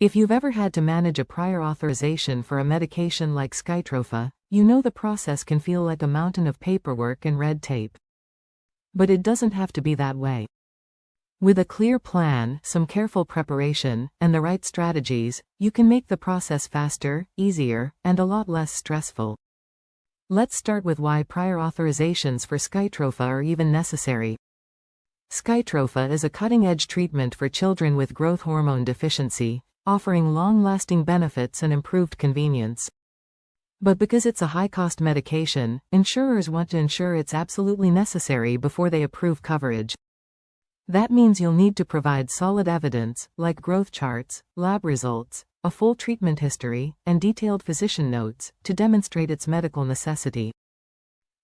If you've ever had to manage a prior authorization for a medication like Skytrofa, you know the process can feel like a mountain of paperwork and red tape. But it doesn't have to be that way. With a clear plan, some careful preparation, and the right strategies, you can make the process faster, easier, and a lot less stressful. Let's start with why prior authorizations for Skytrofa are even necessary. Skytrofa is a cutting-edge treatment for children with growth hormone deficiency, offering long-lasting benefits and improved convenience. But because it's a high-cost medication, insurers want to ensure it's absolutely necessary before they approve coverage. That means you'll need to provide solid evidence, like growth charts, lab results, a full treatment history, and detailed physician notes, to demonstrate its medical necessity.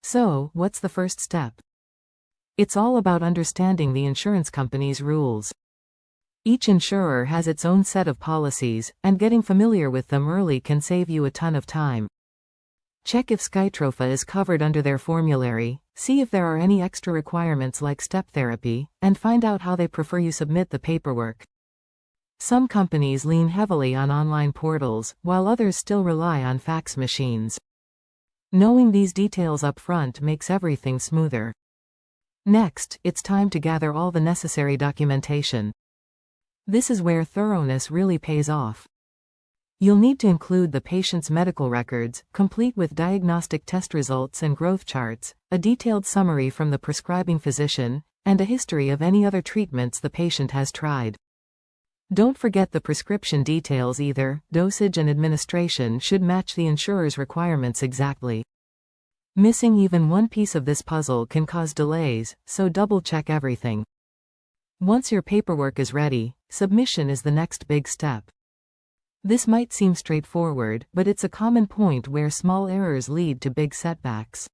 So, what's the first step? It's all about understanding the insurance company's rules. Each insurer has its own set of policies, and getting familiar with them early can save you a ton of time. Check if Skytrofa is covered under their formulary, see if there are any extra requirements like step therapy, and find out how they prefer you submit the paperwork. Some companies lean heavily on online portals, while others still rely on fax machines. Knowing these details up front makes everything smoother. Next, it's time to gather all the necessary documentation. This is where thoroughness really pays off. You'll need to include the patient's medical records, complete with diagnostic test results and growth charts, a detailed summary from the prescribing physician, and a history of any other treatments the patient has tried. Don't forget the prescription details either. Dosage and administration should match the insurer's requirements exactly. Missing even one piece of this puzzle can cause delays, so double-check everything. Once your paperwork is ready, submission is the next big step. This might seem straightforward, but it's a common point where small errors lead to big setbacks.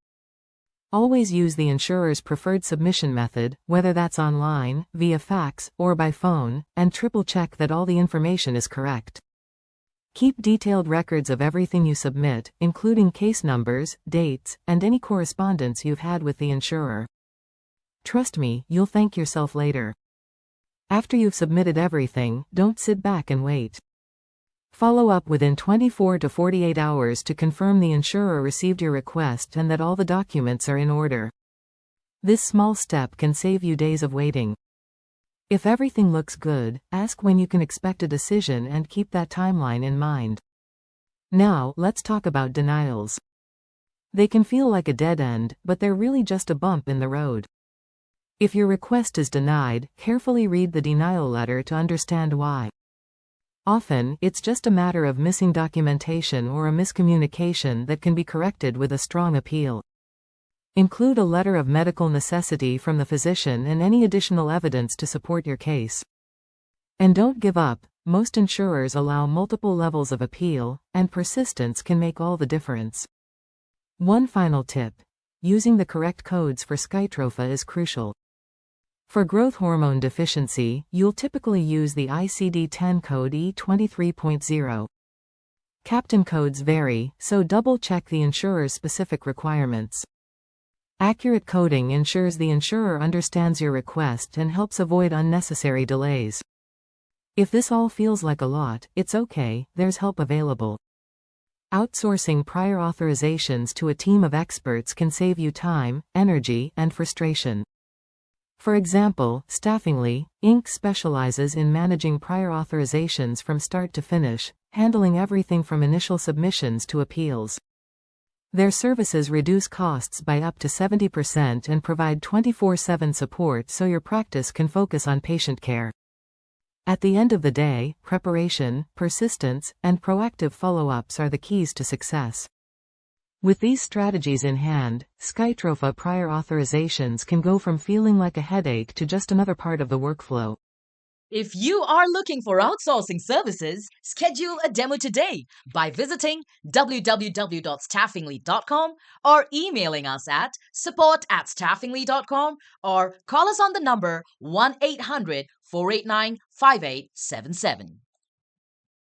Always use the insurer's preferred submission method, whether that's online, via fax, or by phone, and triple-check that all the information is correct. Keep detailed records of everything you submit, including case numbers, dates, and any correspondence you've had with the insurer. Trust me, you'll thank yourself later. After you've submitted everything, don't sit back and wait. Follow up within 24 to 48 hours to confirm the insurer received your request and that all the documents are in order. This small step can save you days of waiting. If everything looks good, ask when you can expect a decision and keep that timeline in mind. Now, let's talk about denials. They can feel like a dead end, but they're really just a bump in the road. If your request is denied, carefully read the denial letter to understand why. Often, it's just a matter of missing documentation or a miscommunication that can be corrected with a strong appeal. Include a letter of medical necessity from the physician and any additional evidence to support your case. And don't give up. Most insurers allow multiple levels of appeal, and persistence can make all the difference. One final tip: using the correct codes for Skytrofa is crucial. For growth hormone deficiency, you'll typically use the ICD-10 code 𝗬23.0. Captain codes vary, so double-check the insurer's specific requirements. Accurate coding ensures the insurer understands your request and helps avoid unnecessary delays. If this all feels like a lot, it's okay, there's help available. Outsourcing prior authorizations to a team of experts can save you time, energy, and frustration. For example, Staffingly, Inc. specializes in managing prior authorizations from start to finish, handling everything from initial submissions to appeals. Their services reduce costs by up to 70% and provide 24/7 support so your practice can focus on patient care. At the end of the day, preparation, persistence, and proactive follow-ups are the keys to success. With these strategies in hand, Skytrofa prior authorizations can go from feeling like a headache to just another part of the workflow. If you are looking for outsourcing services, schedule a demo today by visiting www.staffingly.com or emailing us at support@staffingly.com or call us on the number 1-800-489-5877.